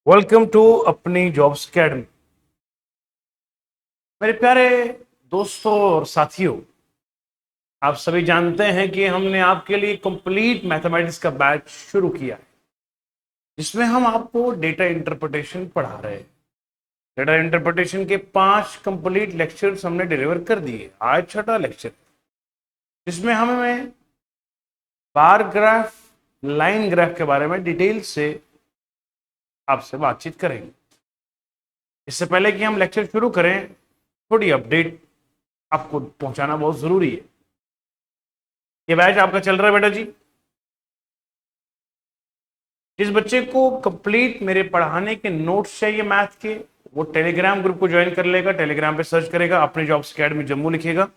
Welcome to अपनी jobs academy. मेरे प्यारे दोस्तों और साथियों, आप सभी जानते हैं कि हमने आपके लिए कंप्लीट मैथमेटिक्स का बैच शुरू किया है, जिसमें हम आपको डेटा इंटरप्रिटेशन पढ़ा रहे हैं। डेटा इंटरप्रिटेशन के 5 कंप्लीट लेक्चर्स हमने डिलीवर कर दिए। आज छठा लेक्चर, जिसमें हमें बार ग्राफ, लाइन ग्राफ के बारे में डिटेल से आपसे बातचीत करेंगे। इससे पहले कि हम लेक्चर शुरू करें, थोड़ी अपडेट आपको पहुंचाना बहुत जरूरी है। ये बैच आपका चल रहा है बेटा जी। जिस बच्चे को कंप्लीट मेरे पढ़ाने के नोट्स चाहिए मैथ के, वो टेलीग्राम ग्रुप को ज्वाइन कर लेगा। टेलीग्राम पे सर्च करेगा अपनी जॉब्स अकेडमी जम्मू लिखेगा।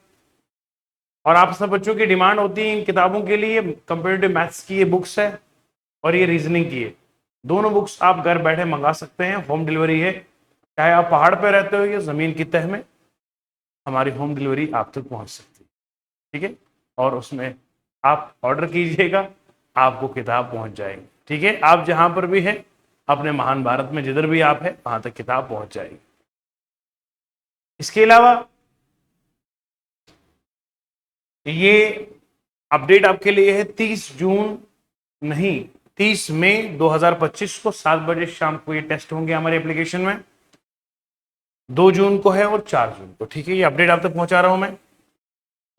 और आप सब बच्चों की डिमांड होती है इन किताबों के लिए। कंपेरेटिव मैथ्स की ये बुक्स है और ये रीजनिंग की है। दोनों बुक्स आप घर बैठे मंगा सकते हैं, होम डिलीवरी है। चाहे आप पहाड़ पर रहते हो या जमीन की तह में, हमारी होम डिलीवरी आप तक पहुंच सकती है। ठीक है, और उसमें आप ऑर्डर कीजिएगा, आपको किताब पहुंच जाएगी। ठीक है, आप जहां पर भी हैं अपने महान भारत में, जिधर भी आप हैं वहां तक किताब पहुंच जाएगी। इसके अलावा ये अपडेट आपके लिए है 30 जून नहीं 30 मई 2025 को 7 बजे शाम को ये टेस्ट होंगे हमारे एप्लीकेशन में। 2 जून को है और 4 जून को। ठीक है, ये अपडेट आप तक पहुंचा रहा हूं मैं।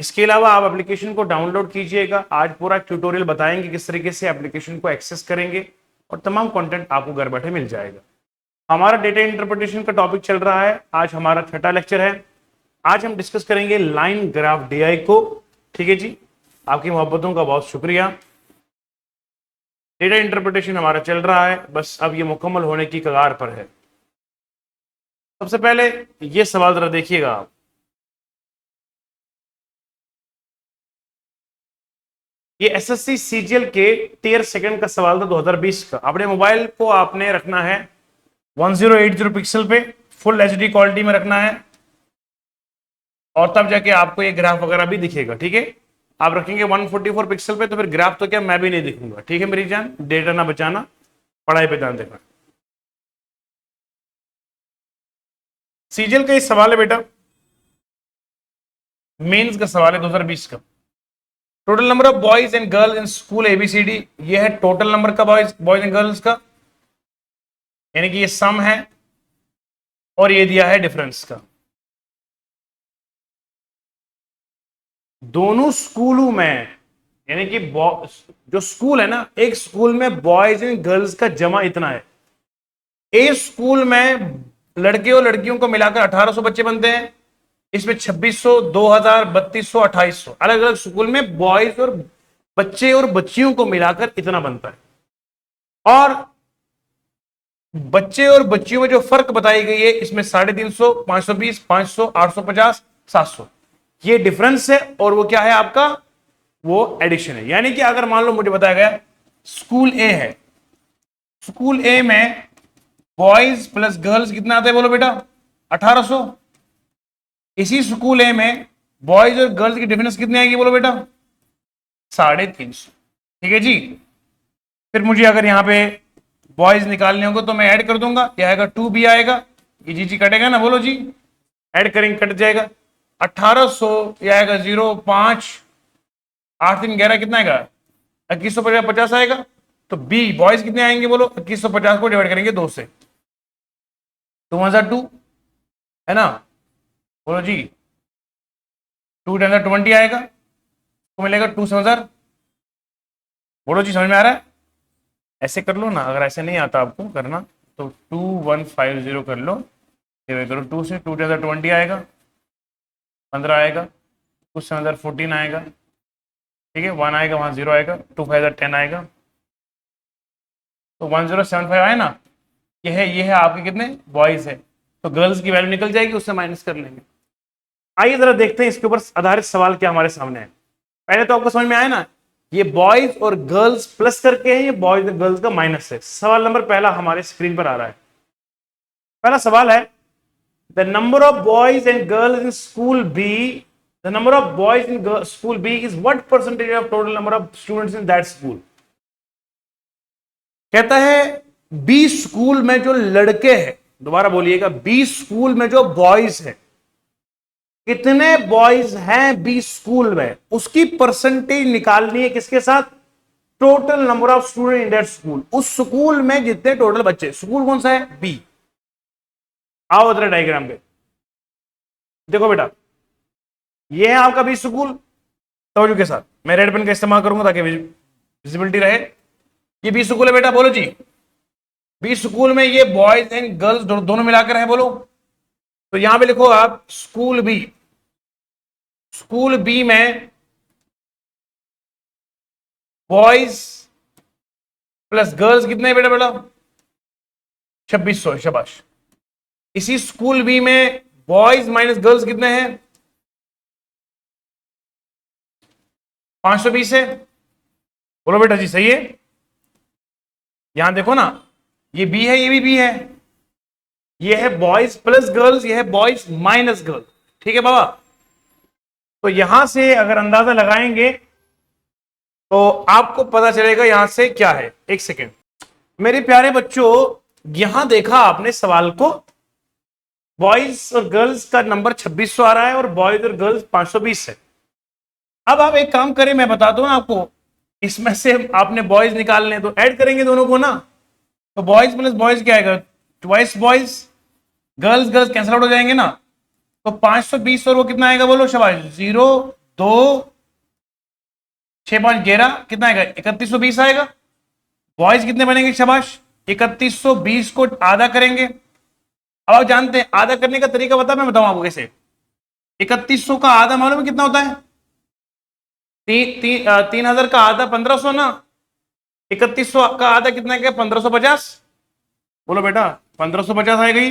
इसके अलावा आप एप्लीकेशन को डाउनलोड कीजिएगा। आज पूरा ट्यूटोरियल बताएंगे किस तरीके से एप्लीकेशन को एक्सेस करेंगे और तमाम कंटेंट आपको घर बैठे मिल जाएगा। हमारा डेटा इंटरप्रिटेशन का टॉपिक चल रहा है, आज हमारा छठा लेक्चर है। आज हम डिस्कस करेंगे लाइन ग्राफ डीआई को। ठीक है जी, आपकी मोहब्बतों का बहुत शुक्रिया। डेटा इंटरप्रिटेशन हमारा चल रहा है, बस अब ये मुकम्मल होने की कगार पर है। सबसे पहले ये सवाल जरा देखिएगा आप। ये एसएससी सीजीएल के टियर सेकंड का सवाल था 2020 का। अपने मोबाइल को आपने रखना है 1080 पिक्सल पे, फुल एचडी क्वालिटी में रखना है, और तब जाके आपको ये ग्राफ वगैरह भी दिखेगा। ठीक है, आप रखेंगे 144 पिक्सल पे तो फिर ग्राफ तो क्या मैं भी नहीं दिखूंगा। ठीक है मेरी जान, डेटा ना बचाना, पढ़ाई पे ध्यान देना। सीजीएल का ये सवाल है बेटा, मेंस का सवाल है 2020 का। Total number of boys and girls in school ABCD, ये है टोटल नंबर का बॉयज एंड गर्ल्स का, यानी कि ये सम है, और ये दिया है डिफरेंस का। दोनों स्कूलों में, यानी कि जो स्कूल है ना, एक स्कूल में बॉयज एंड गर्ल्स का जमा इतना है। एक स्कूल में लड़के और लड़कियों को मिलाकर 1800 बच्चे बनते हैं। इसमें 2600, 2000, 3200, 2800 अलग अलग स्कूल में बॉयज और बच्चे और बच्चियों को मिलाकर इतना बनता है। और बच्चे और बच्चियों में जो फर्क बताई गई है, इसमें 350, 520, 500, 850, 700 ये डिफरेंस है। और वो क्या है आपका, वो एडिशन है। यानी कि अगर मान लो मुझे बताया गया स्कूल ए है, स्कूल ए में बॉयज प्लस गर्ल्स कितना आता है बोलो बेटा, 1800। इसी स्कूल ए में बॉयज और गर्ल्स की डिफरेंस कितनी आएगी बोलो बेटा, 350। ठीक है जी। फिर मुझे अगर यहां पे बॉयज निकालने होंगे तो मैं ऐड कर दूंगा, यह आएगा 2b आएगा, ये जी कटेगा ना, बोलो जी, ऐड करेंगे कट जाएगा 1800, ये आएगा 0, 5, 8, 3, 11 कितना आएगा, 2150 आएगा। तो बी बॉयज कितने आएंगे बोलो, 2150 को डिवाइड करेंगे 2 से, 2002 है ना, बोलो जी, 2 आएगा तो मिलेगा 2,000। बोलो जी, समझ में आ रहा है? ऐसे कर लो ना, अगर ऐसे नहीं आता आपको करना तो 2150 कर लो, डिवाइड करो 2 से, 2 आएगा, 15 आएगा, कुछ 14 आएगा। ठीक है, 1 आएगा, वहां 0 आएगा, 2 5 10 आएगा, तो 1075 आए ना। ये है आपके कितने बॉयज है, तो गर्ल्स की वैल्यू निकल जाएगी, उससे माइनस कर लेंगे। आइए जरा देखते हैं इसके ऊपर आधारित सवाल क्या हमारे सामने है। पहले तो आपको समझ में आया ना, ये बॉयज और गर्ल्स प्लस करके है, ये बॉयज और गर्ल्स का माइनस है। सवाल नंबर पहला हमारे स्क्रीन पर आ रहा है। पहला सवाल है, the number of boys and girls in school B, the number of boys in school B is what percentage of total number of students in that school. कहता है बी स्कूल में जो लड़के हैं, दोबारा बोलिएगा, बी स्कूल में जो बॉयज है, कितने बॉयज हैं बी स्कूल में, उसकी परसेंटेज निकालनी है किसके साथ? Total number of student in that school, उस स्कूल में जितने टोटल बच्चे। स्कूल कौन सा है? बी। आओ इधर डायग्राम पे देखो बेटा, ये है आपका बी स्कूल। तवज्जो के साथ मैं रेड पेन का इस्तेमाल करूंगा ताकि विजिबिलिटी रहे। ये बी स्कूल है बेटा, बोलो जी। बी स्कूल में ये बॉयज एंड गर्ल्स दोनों मिलाकर है, बोलो। तो यहां पे लिखो आप स्कूल बी। स्कूल बी में बॉयज प्लस गर्ल्स कितने बेटा? बेटा 2600। शाबाश। इसी स्कूल बी में बॉयज माइनस गर्ल्स कितने हैं? 520 है। बोलो बेटा जी, सही है। यहां देखो ना, ये बी है, ये भी बी है। ये है बॉयज प्लस गर्ल्स, ये है बॉयज माइनस गर्ल्स। ठीक है बाबा। तो यहां से अगर अंदाजा लगाएंगे तो आपको पता चलेगा यहां से क्या है। एक सेकेंड मेरे प्यारे बच्चों, यहां देखा आपने सवाल को, बॉयज और गर्ल्स का नंबर 2600 आ रहा है और बॉयज और गर्ल्स 520 है। अब आप एक काम करें, मैं बताता हूं ना आपको, इसमें से आपने बॉयज निकालने, तो ऐड करेंगे दोनों को ना, तो बॉयज प्लस बॉयज क्या आएगा? Twice boys. Girls girls cancel out हो जाएंगे ना, तो 520 और वो कितना आएगा? बोलो शाबाश। 0 2 6 5 11 कितना आएगा? 3120 आएगा। बॉयज कितने बनेंगे? शाबाश 3120 को आधा करेंगे। अब आप जानते हैं आधा करने का तरीका, बता मैं बताऊं आपको कैसे। 3100 का आधा मालूम है कितना होता है? 3000 का आधा 1500 ना। 3100 का आधा कितना है? 1550। बोलो बेटा 1550 आएगा ये,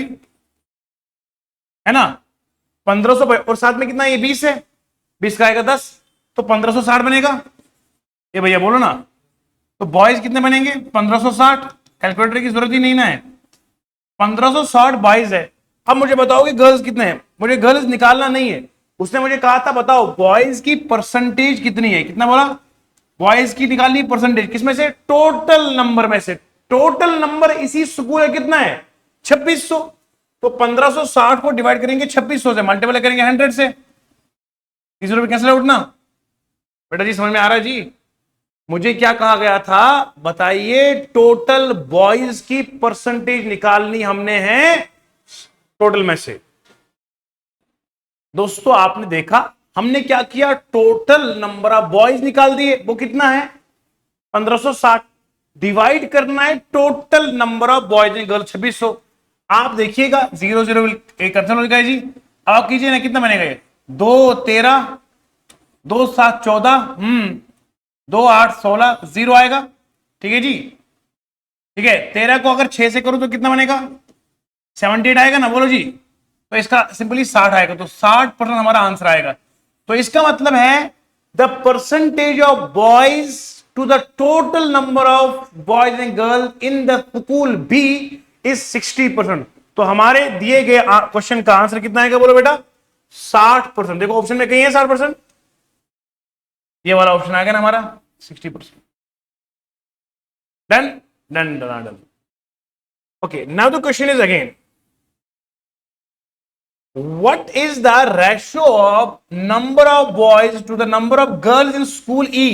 है ना? 1500 और साथ में कितना है? ये 20 है, 20 का आएगा 10, तो 1560 बनेगा। ये भैया बोलो ना, तो बॉयज कितने बनेंगे? 1560। कैलकुलेटर की जरूरत ही नहीं ना है। 1560 बॉयज है। अब मुझे बताओ कि गर्ल्स कितने हैं? मुझे गर्ल्स निकालना नहीं है, उसने मुझे कहा था बताओ बॉयज की परसेंटेज कितनी है। कितना बोला? बॉयज की निकालनी परसेंटेज किसमें से? टोटल नंबर में से। टोटल नंबर इसी स्कूल है कितना है? 2600। तो 1560 को डिवाइड करेंगे 2600 से, मल्टीप्लाई करेंगे 100 से, 30 कैंसिल आउट ना। बेटा जी समझ में आ रहा है जी? मुझे क्या कहा गया था बताइए? टोटल बॉयज की परसेंटेज निकालनी हमने है टोटल में से। दोस्तों आपने देखा हमने क्या किया? टोटल नंबर ऑफ बॉयज निकाल दिए, वो कितना है? 1560। डिवाइड करना है total number of boys and girls 2600। आप देखिएगा 0 0 कैंसिल हो जाएगा जी। आप कीजिए ना, कितना बनेगा ये? 2 13 2 7 14 2 8 16 0 आएगा। ठीक है जी, ठीक है। 13 को अगर 6 से करूं तो कितना बनेगा? 78 आएगा ना। बोलो जी। तो इसका सिंपली 60 आएगा, तो 60% हमारा आंसर आएगा। तो इसका मतलब है the percentage of boys to the total number of boys and girls in the school B is 60%। तो हमारे दिए गए क्वेश्चन का आंसर कितना आएगा? बोलो बेटा 60%। देखो ऑप्शन में कहीं है 60%, ये वाला ऑप्शन आ गया ना हमारा 60%। Done done done done. Okay, now the question is again, what is the ratio of number of boys to the number of girls in school E?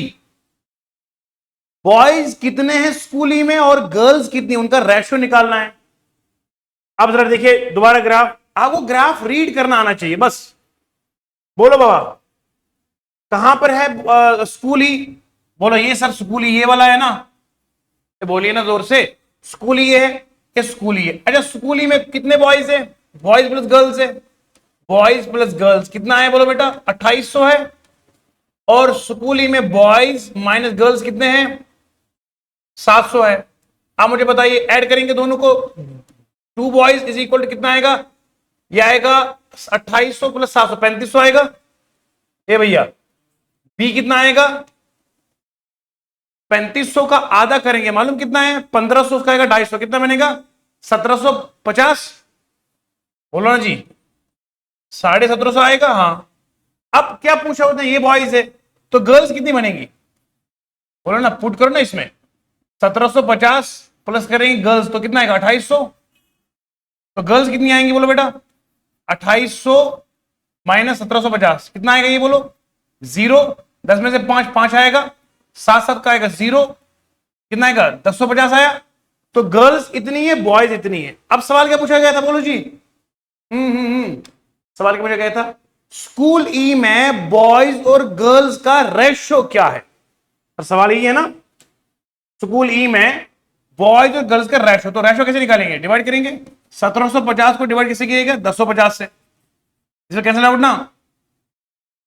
Boys कितने हैं स्कूल ई में और गर्ल्स कितनी, उनका रेशियो निकालना है। अब जरा देखिए दोबारा ग्राफ, आपको ग्राफ रीड करना आना चाहिए बस। बोलो बाबा कहां पर है स्कूल ई? बोलो ये सर स्कूल ई ये वाला है ना, बोलिए ना जोर से। स्कूल ई है या स्कूल ई है? अच्छा स्कूल ई में कितने बॉयज है? बॉयज प्लस गर्ल्स है। बॉयज प्लस गर्ल्स कितना है? बोलो बेटा 2800 है। और स्कूल ई में बॉयज माइनस गर्ल्स कितने हैं? 700 है। आप मुझे बताइए ऐड करेंगे दोनों को, 2 बॉयज इज इक्वल टू कितना आएगा? यह आएगा 2800 प्लस 700 3500 आएगा। ए भैया बी कितना आएगा? 3500 का आधा करेंगे मालूम कितना है? 1500, उसका आएगा 250, कितना बनेगा? 1750। बोलो ना जी 1750 आएगा। हाँ अब क्या पूछा होता है? ये बॉयज है तो गर्ल्स कितनी बनेगी? बोलो ना, पुट करो ना इसमें 1750 प्लस करेंगे गर्ल्स तो कितना आएगा 2800। तो गर्ल्स कितनी आएंगी बोलो बेटा 2800 माइनस 1750 कितना आएगा ये बोलो 0। 10 में से 5 5 आएगा, 7 7 का आएगा 0, कितना आएगा 1050 आया। तो गर्ल्स इतनी है बॉयज इतनी है। अब सवाल क्या पूछा गया था बोलो जी। सवाल क्या पूछा गया था स्कूल ई में बॉयज और गर्ल्स का रेशो क्या है। और सवाल यही है ना स्कूल ई में बॉयज और गर्ल्स का रेशो। तो रेशो कैसे निकालेंगे डिवाइड करेंगे 1750 को डिवाइड कैसे किएगा 250 से। इसमें कैंसिल आउट ना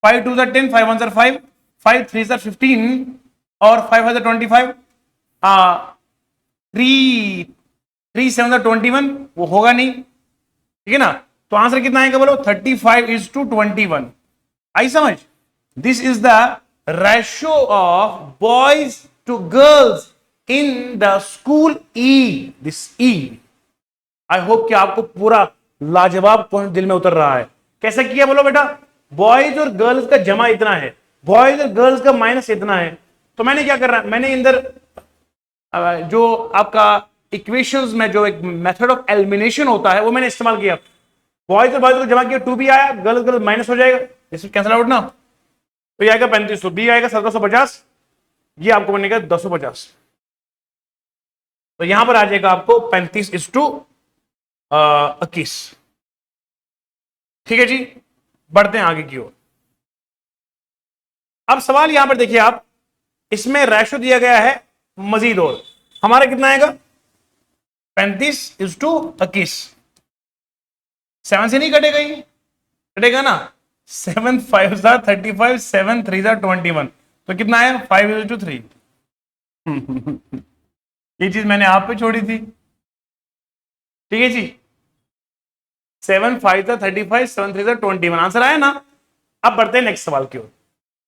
5 2 10 5 1 5 5 3 15 और 5 25 3 3 7 21 वो होगा नहीं ठीक है ना। तो आंसर कितना आएगा बोलो 35:21। आई समझ। This is the ratio of boys to girls in the school E. This E I hope कि आपको पूरा लाजवाब पॉइंट दिल में उतर रहा है। कैसे किया बोलो बेटा बॉयज और गर्ल्स का जमा इतना है, बॉयज और गर्ल्स का माइनस इतना है। तो मैंने क्या कर रहा है मैंने अंदर जो आपका इक्वेशंस में जो एक मेथड ऑफ एलिमिनेशन होता है वो मैंने इस्तेमाल किया। बॉयज और बॉयज को जमा किया 2 भी आया, गर्ल्स गर्ल्स माइनस हो जाएगा, इसमें कैंसिल आउट ना। तो ये आएगा 3500, बी आएगा 1750, ये आपको बनेगा 250। तो यहां पर आ जाएगा आपको 35:21। ठीक है जी बढ़ते हैं आगे की ओर। अब सवाल यहां पर देखिए आप इसमें रेशो दिया गया है मजीद और हमारा कितना आएगा 35:21। 7 से नहीं कटेगा ये कटेगा ना 7 5 35 7 3 21। तो कितना आया 5:3। ये चीज मैंने आप पे छोड़ी थी ठीक है जी। 7 5 35 7 3 21 आंसर आया ना। अब बढ़ते हैं नेक्स्ट सवाल की ओर।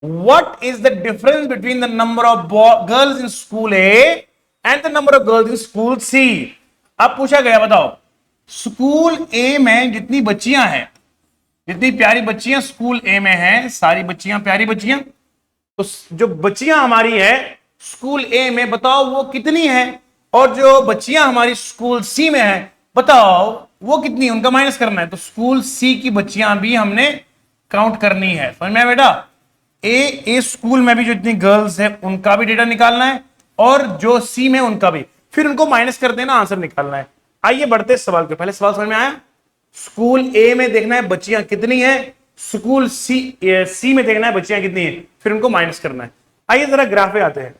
What is the difference between the number of girls in school A and the number of girls in school C? अब पूछा गया बताओ स्कूल ए में जितनी बच्चियां हैं जितनी प्यारी बच्चियां स्कूल ए में हैं सारी बच्चियां प्यारी बच्चियां, तो जो बच्चियां हमारी है स्कूल ए में बताओ वो कितनी है, और जो बच्चियां हमारी स्कूल सी में है बताओ वो कितनी, उनका माइनस करना है। तो स्कूल सी की बच्चियां भी हमने काउंट करनी है। समझ में आया बेटा। ए स्कूल में भी जो इतनी गर्ल्स है उनका भी डेटा निकालना है और जो सी में उनका भी, फिर उनको माइनस कर देना आंसर निकालना है। आइए बढ़ते सवाल पे। पहले सवाल समझ में आया स्कूल ए में देखना है बच्चियां कितनी है, स्कूल सी में देखना है बच्चियां कितनी है, फिर उनको माइनस करना है। आइए जरा ग्राफ पे आते हैं।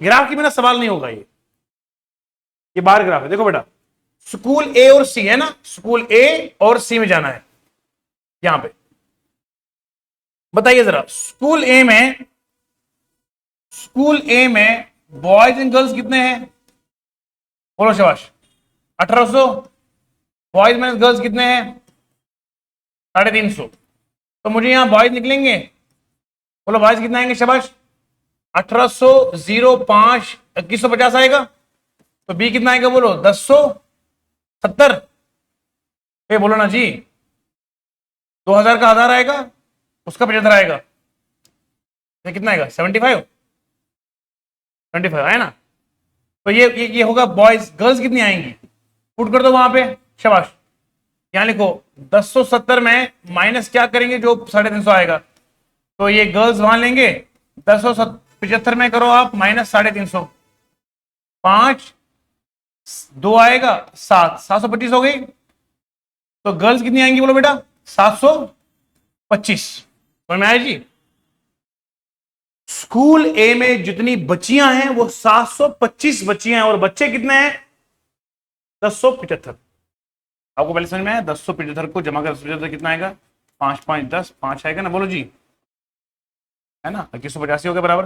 ग्राफ के बिना सवाल नहीं होगा। ये बार ग्राफ है देखो बेटा स्कूल ए और सी है ना, स्कूल ए और सी में जाना है। यहां पे बताइए जरा स्कूल ए में बॉयज एंड गर्ल्स कितने हैं बोलो शाबाश 1800। बॉयज में गर्ल्स कितने हैं 350। तो मुझे यहां बॉयज निकलेंगे बोलो बॉयज कितने आएंगे शाबाश 1800 0 5 2150 आएगा। तो बी कितना आएगा बोलो 1070। ये बोलो ना जी 2000 का 1000 आएगा उसका 75 आएगा। ये कितना आएगा 75 आया ना। तो ये होगा बॉयज। गर्ल्स कितनी आएंगी पुट कर दो वहां पे शाबाश। यहां लिखो 1070 में माइनस क्या करेंगे जो 350 आएगा। तो ये गर्ल्स वहां लेंगे 1075 में करो आप माइनस 350, 5 2 आएगा 7 725 हो गई। तो गर्ल्स कितनी आएंगी बोलो बेटा 725। समझ में आया जी। स्कूल ए में जितनी बच्चियां हैं वो 725 बच्चियां हैं और बच्चे कितने हैं 1075। आपको पहले समझ में आया 1075 को जमा कर 1075 कितना आएगा 5 5 10 5 आएगा ना बोलो जी है ना 2185 हो गया बराबर।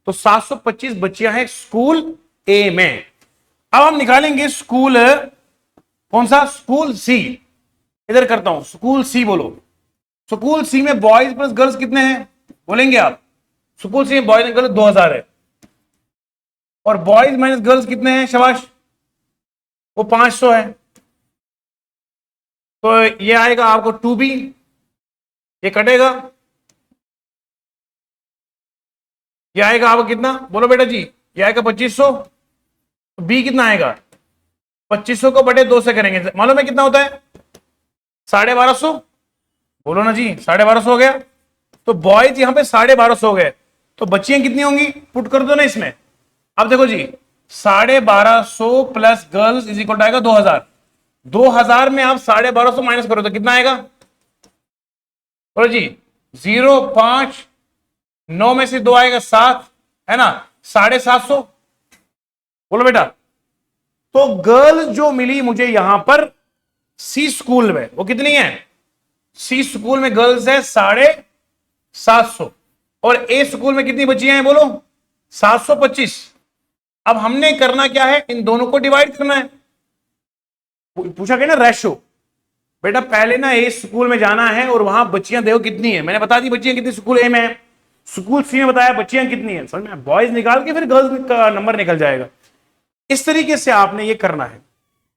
तो 725 बच्चियां हैं स्कूल ए में। अब हम निकालेंगे स्कूल कौन सा स्कूल सी। इधर करता हूं स्कूल सी बोलो। स्कूल सी में बॉयज प्लस गर्ल्स कितने हैं बोलेंगे आप। स्कूल सी में बॉयज एंड गर्ल्स 2000 है और बॉयज माइनस गर्ल्स कितने हैं शाबाश वो 500 है। तो ये आएगा आपको 2b, ये कटेगा, ये आएगा आपको कितना बोलो बेटा जी ये आएगा 2500 तो बी कितना आएगा, 2500 को बटे 2 से करेंगे, मालूम है कितना होता है, 1250। बोलो ना जी, 1250 हो गया। तो बॉयज यहां पे 1250 हो गए, तो बच्चियां कितनी होंगी, पुट कर दो ना इसमें। अब देखो जी, 1250 plus girls is equal to आएगा 2000। 2000 में आप 1250 माइनस करो तो कितना आएगा, बोलो जी, 0, 5, 9 में से 2 आएगा 7, है ना, 750। बोलो बेटा। तो गर्ल्स जो मिली मुझे यहां पर सी स्कूल में, वो कितनी है, सी स्कूल में गर्ल्स है 750, और ए स्कूल में कितनी बच्चियां हैं बोलो, 725। अब हमने करना क्या है, इन दोनों को डिवाइड करना है। पूछा गया ना रेशो, बेटा पहले ना ए स्कूल में जाना है और वहां बच्चियां देखो कितनी है, मैंने बता दी बच्चियां कितनी स्कूल ए में है, स्कूल सी में बताया बच्चियां कितनी है, समझ में, बॉयज निकाल के फिर गर्ल्स का नंबर निकल जाएगा। इस तरीके से आपने ये करना है,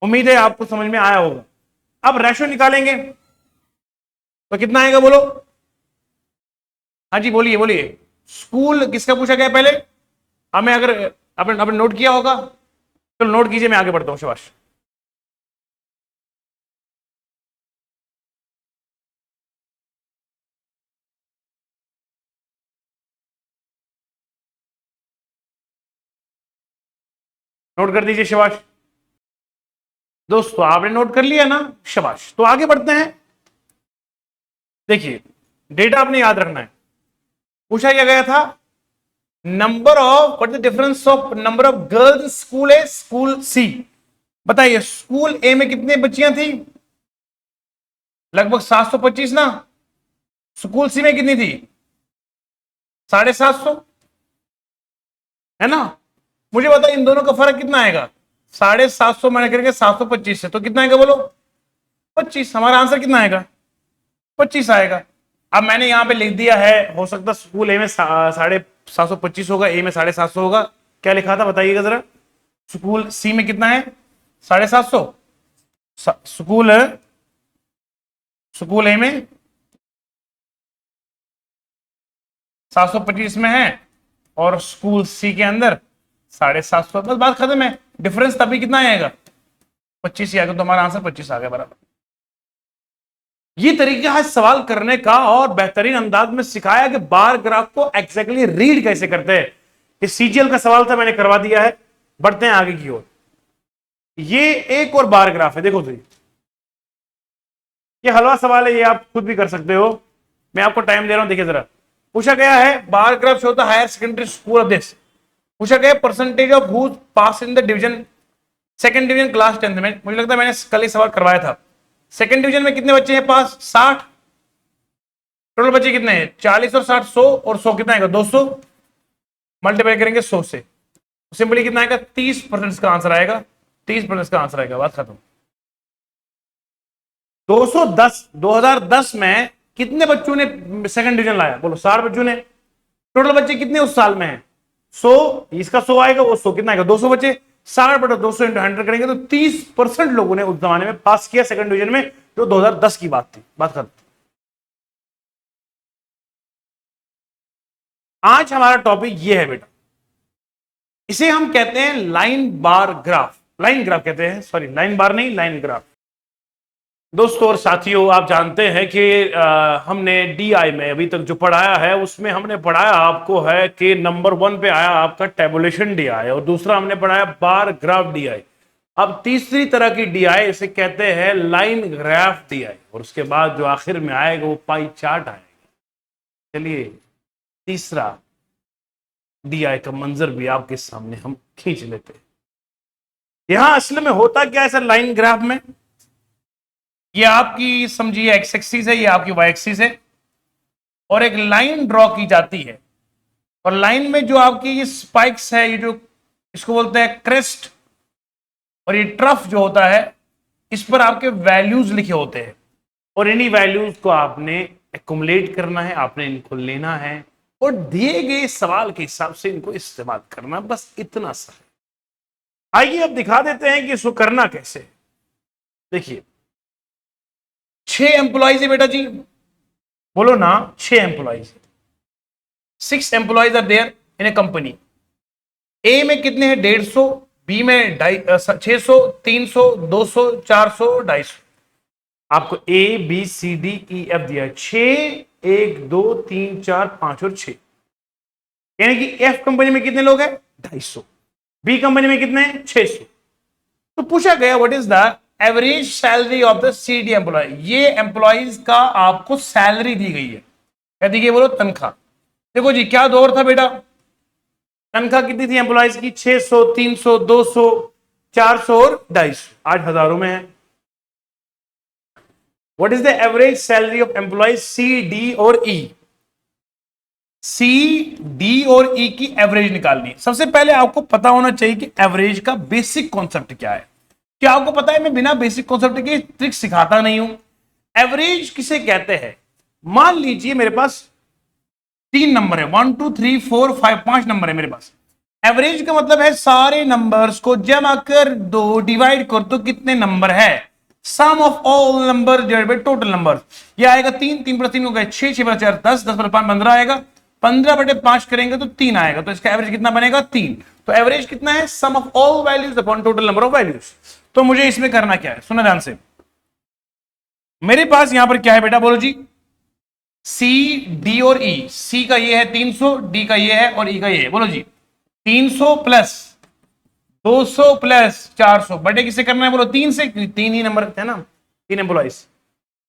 उम्मीद है आपको समझ में आया होगा। अब रेशो निकालेंगे तो कितना आएगा बोलो, हाँ जी बोलिए बोलिए। स्कूल किसका पूछा गया पहले, हमें अगर आपने नोट किया होगा, चलो नोट कीजिए, मैं आगे बढ़ता हूं, शाबाश। नोट कर दीजिए, शाबाश। दोस्तों आपने नोट कर लिया ना, शाबाश। तो आगे बढ़ते हैं। देखिए डेटा आपने याद रखना है, पूछा क्या गया था, number of, what the difference of number of girls school A school C. बताइए स्कूल ए में कितनी बच्चियां थी, लगभग 725 ना, स्कूल सी में कितनी थी, 750, है ना। मुझे बताओ इन दोनों का फर्क कितना आएगा, 750 माइनस करेंगे 725 से तो कितना आएगा बोलो, 25। हमारा आंसर कितना आएगा, 25 आएगा। अब मैंने यहां पे लिख दिया है, हो सकता स्कूल ए में 725 होगा, ए में 750 होगा, क्या लिखा था बताइएगा जरा। स्कूल सी में कितना है, 750, स्कूल स्कूल ए में 725 में है, और स्कूल सी के अंदर 750, बस बात खत्म है। डिफरेंस तभी कितना आएगा, 25 ही आएगा, तो हमारा आंसर 25 आ गया बराबर। ये तरीका है सवाल करने का, और बेहतरीन अंदाज में सिखाया कि बार ग्राफ को एग्जैक्टली रीड कैसे करते हैं। ये सीजीएल का सवाल था, मैंने करवा दिया है। बढ़ते हैं आगे की ओर। ये एक और बार ग्राफ है, देखो तो ये हलवा सवाल है, ये आप खुद भी कर सकते हो, मैं आपको टाइम दे रहा हूं। देखिए जरा, पूछा गया है bar graph show the higher secondary school of this. पूछा गया percentage of who pass in the division, second division class 10th में। मुझे लगता है मैंने कल ही सवाल करवाया था। सेकंड डिवीजन में कितने बच्चे हैं पास, 60। टोटल बच्चे कितने हैं, 40 और 60, 100 और 100 कितना आएगा, 200। मल्टीप्लाई करेंगे 100 से, सिंपली कितना आएगा, 30% का आंसर आएगा, 30% का आंसर आएगा, बात खत्म। 210, 2010 में कितने बच्चों ने सेकंड डिवीजन लाया बोलो, 60 बच्चों ने। टोटल बच्चे कितने उस साल में हैं, 100, इसका 100 आएगा, वो 100 कितना आएगा, 200 बच्चे। 60 बटा 200 इंटू 100 करेंगे तो 30% लोगों ने उस जमाने में पास किया सेकंड डिवीजन में, जो 2010 की बात थी, बात खत्म। आज हमारा टॉपिक ये है बेटा, इसे हम कहते हैं line bar graph, line graph कहते हैं, सॉरी लाइन बार नहीं, लाइन ग्राफ। दोस्तों और साथियों, आप जानते हैं कि हमने डीआई में अभी तक जो पढ़ाया है उसमें हमने पढ़ाया आपको है कि नंबर 1 पे आया आपका टेबुलेशन डीआई, और दूसरा हमने पढ़ाया बार ग्राफ डीआई। अब तीसरी तरह की डीआई इसे कहते हैं लाइन ग्राफ डीआई, और उसके बाद जो आखिर में आएगा वो पाई चार्ट आएगा। चलिए तीसरा डीआई का मंजर भी आपके सामने हम खींच लेते हैं। यहां असल में होता क्या है सर, लाइन ग्राफ में ये आपकी समझिए एक्स एक्सिस है, ये आपकी वाई एक्सिस है, और एक लाइन ड्रॉ की जाती है, और लाइन में जो आपकी ये स्पाइक्स है, ये जो इसको बोलते हैं क्रेस्ट, और ये ट्रफ जो होता है, इस पर आपके वैल्यूज लिखे होते हैं, और इन्हीं वैल्यूज को आपने एक्युमुलेट करना है, आपने इनको लेना है और दिए गए सवाल के हिसाब से इनको इस्तेमाल करना, बस इतना सा है। आइए अब दिखा देते हैं कि इसको करना कैसे। देखिए 6 एम्प्लॉइज है बेटा जी, बोलो ना, 6 employees, 6 employees are there in a company. A में कितने हैं, 150, बी में 600, 300, 200, 400, 250। आपको A B C D E F दिया है 6, 1 2 3 4 5 और 6, यानी कि एफ कंपनी में कितने लोग हैं 250, बी कंपनी में कितने हैं 600। तो पूछा गया what is the average salary of the C D employ, ये एम्प्लॉइज का आपको सैलरी दी गई है, क्या दी गई बोलो तनख्वाह। देखो जी क्या दौर था बेटा, तनख्वाह कितनी थी एम्प्लॉइज की 600, 300, 200, 400 और 250, आज हजारों में है। What is the average salary of employees C D और ई, सी डी और ई की एवरेज निकालनी। सबसे पहले आपको पता होना चाहिए कि एवरेज का बेसिक कॉन्सेप्ट क्या है। क्या आपको पता है मैं बिना बेसिक कॉन्सेप्ट के ट्रिक सिखाता नहीं हूं। एवरेज किसे कहते हैं, मान लीजिए मेरे पास 3 नंबर है, 1 2 3 4 5, 5 नंबर है मेरे पास। एवरेज का मतलब है सारे नंबर्स को जमा कर दो, डिवाइड कर दो, कितने नंबर है, sum of all number divide by total number. ये आएगा 3, 3 + 3 हो गए 6, 6 + 4 10, 10 + 5 15 आएगा, 15/5 करेंगे तो 3 आएगा, तो इसका एवरेज कितना बनेगा 3। तो एवरेज कितना है, sum of all values upon total number of values. तो मुझे इसमें करना क्या है, सुना ध्यान से। मेरे पास यहां पर क्या है बेटा, बोलो जी, सी डी और ई। सी का ये है 300, डी का ये है और ई का ये है, बोलो जी 300 प्लस 200 प्लस 400 बटे किसे करना है बोलो 3 से, 3 ही नंबर है ना, 3 एम्प्लॉइज।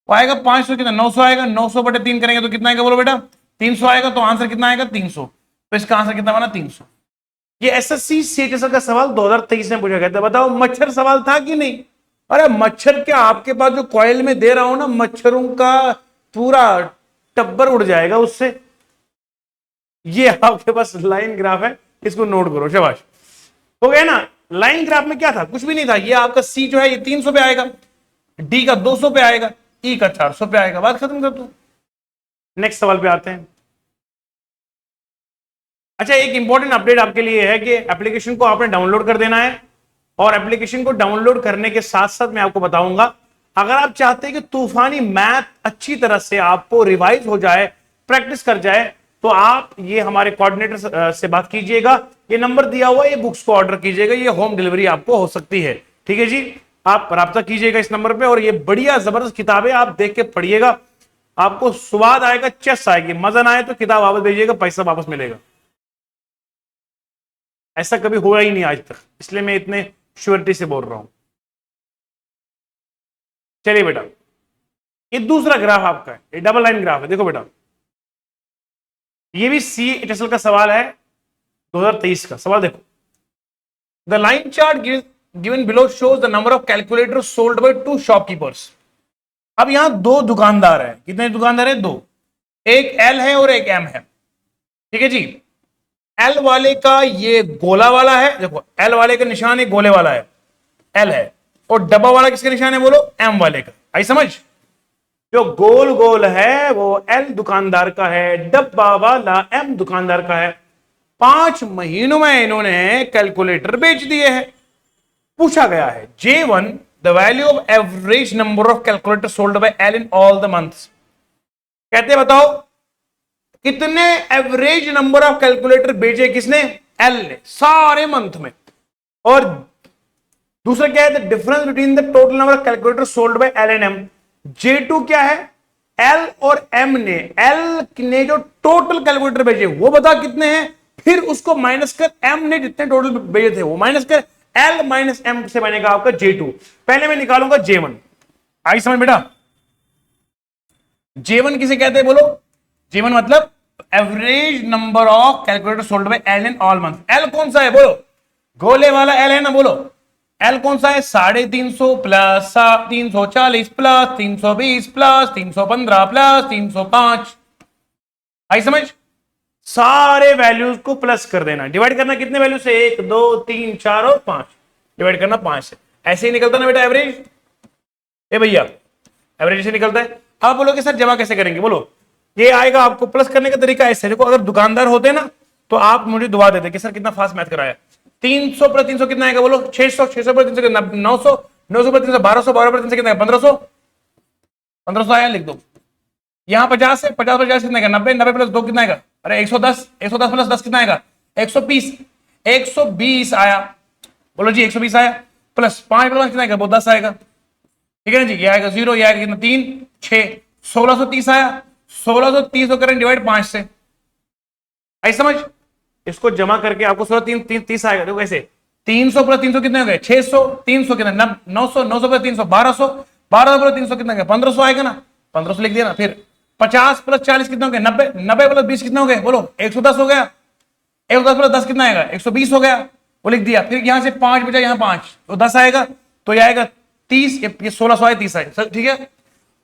वो आएगा 500 कितना 900 आएगा, 900/3 करेंगे तो कितना आएगा बोलो बेटा 300 आएगा, तो आंसर कितना आएगा 300। तो इसका आंसर कितना बना 300। ये एसएससी सीएचएसएल का सवाल 2023 में पूछा गया था, बताओ मच्छर सवाल था कि नहीं। अरे मच्छर क्या, आपके पास जो कॉइल में दे रहा हूं ना, मच्छरों का पूरा टब्बर उड़ जाएगा उससे। ये आपके पास लाइन ग्राफ है, इसको नोट करो, शाबाश हो गया ना। लाइन ग्राफ में क्या था, कुछ भी नहीं था। ये आपका सी जो है ये 300 पे आएगा, डी का 200 पे आएगा, ई का 400 पे आएगा, बात खत्म कर दो। नेक्स्ट सवाल पे आते हैं। अच्छा एक इंपॉर्टेंट अपडेट आपके लिए है कि एप्लीकेशन को आपने डाउनलोड कर देना है, और एप्लीकेशन को डाउनलोड करने के साथ साथ मैं आपको बताऊंगा, अगर आप चाहते हैं कि तूफानी मैथ अच्छी तरह से आपको रिवाइज हो जाए, प्रैक्टिस कर जाए, तो आप ये हमारे कोऑर्डिनेटर से बात कीजिएगा। ये नंबर दिया हुआ है, ये बुक्स को ऑर्डर कीजिएगा, ये होम डिलीवरी आपको हो सकती है, ठीक है जी। आप राब्ता कीजिएगा इस नंबर पे, और ये बढ़िया जबरदस्त किताबें आप देख के पढ़िएगा, आपको स्वाद आएगा, चेस आएगी, मजा ना आए तो किताब वापस भेजिएगा, पैसा वापस मिलेगा। ऐसा कभी हुआ ही नहीं आज तक, इसलिए मैं इतने श्योरिटी से बोल रहा हूं। चलिए बेटा, ये दूसरा ग्राफ आपका है, ये डबल लाइन ग्राफ है। देखो बेटा, ये भी सीएचएसएल का सवाल है, 2023 का सवाल। देखो, the line chart given below shows the number of calculator sold bye 2 shopkeepers. अब यहां 2 दुकानदार है, कितने दुकानदार है 2, एक एल है और एक एम है, ठीक है जी। एल वाले का ये गोला वाला है, देखो एल वाले का निशान एक गोले वाला है, एल है, और डब्बा वाला किसका निशान है बोलो एम वाले का। आई समझ, जो गोल गोल है वो एल दुकानदार का है, डब्बा वाला एम दुकानदार का है। 5 महीनों में इन्होंने कैलकुलेटर बेच दिए हैं। पूछा गया है J1 the value of average number of calculator sold by L in all the months. कहते बताओ कितने एवरेज नंबर ऑफ कैलकुलेटर बेचे किसने, एल ने, सारे मंथ में। और दूसरा क्या है, the difference between the total number of calculator sold by L and M. J2 क्या है, एल और एम ने, एल ने जो टोटल कैलकुलेटर भेजे वो बता कितने हैं, फिर उसको माइनस कर एम ने जितने टोटल भेजे थे वो माइनस कर, एल माइनस एम से बनेगा आपका J2। पहले मैं निकालूंगा J1। आई समझ बेटा, J1 किसे कहते हैं बोलो, J1 मतलब average number of calculator sold by L in all month. L कौन सा है बोलो, गोले वाला एल है ना, बोलो एल कौन सा है, 350 प्लस 340 प्लस 320 प्लस 315 प्लस 305। आई समझ, सारे वैल्यूज को प्लस कर देना, डिवाइड करना कितने वैल्यू से, 1 2 3 4 और 5, डिवाइड करना 5 से। ऐसे ही निकलता ना बेटा एवरेज, ए भैया एवरेज से निकलता है। आप बोलोगे सर जमा कैसे करेंगे, बोलो ये आएगा आपको प्लस करने का तरीका ऐसे। देखो अगर दुकानदार होते ना तो आप मुझे दुआ देते कि सर कितना फास्ट मैथ कराया। 300 पर 300 कितना आएगा बोलो, 600, 600 पर 300 कितना 900, 900 पर 300 1200, 12 पर 300 कितना 1500, 1500 आया, लिख दो। यहां 50 है, 50 पर 50 कितना आएगा 90, 90 प्लस 2 कितना आएगा, अरे 110, 110 प्लस 10 कितना आएगा 120, 120 आया। बोलो जी 120 आया, प्लस 5 प्लस कितना आएगा, वो 10 आएगा। ठीक है ना जी, ये आएगा 0, ये आएगा कितना 3 6, 1630 आया। 1630 को करें डिवाइड 5 से, आई समझ। इसको जमा करके आपको 16 3 3 30 आएगा। देखो कैसे, 300 प्लस 300 कितने हो गए 600, 300 कितना 900, 900 प्लस 300 1200, 1200 प्लस 300 कितना गया 1500 आएगा ना, 1500 लिख दिया ना। फिर 50 प्लस 40 कितने हो गए 90, 90 प्लस 20 कितने हो गए बोलो 110 हो गया। 110 प्लस 10 कितना आएगा 120 हो गया, वो लिख दिया। फिर यहां से 5 बचा, यहां 5 तो 10 आएगा, तो ये आएगा 30, ये 1600 आए 30 आए, ठीक है।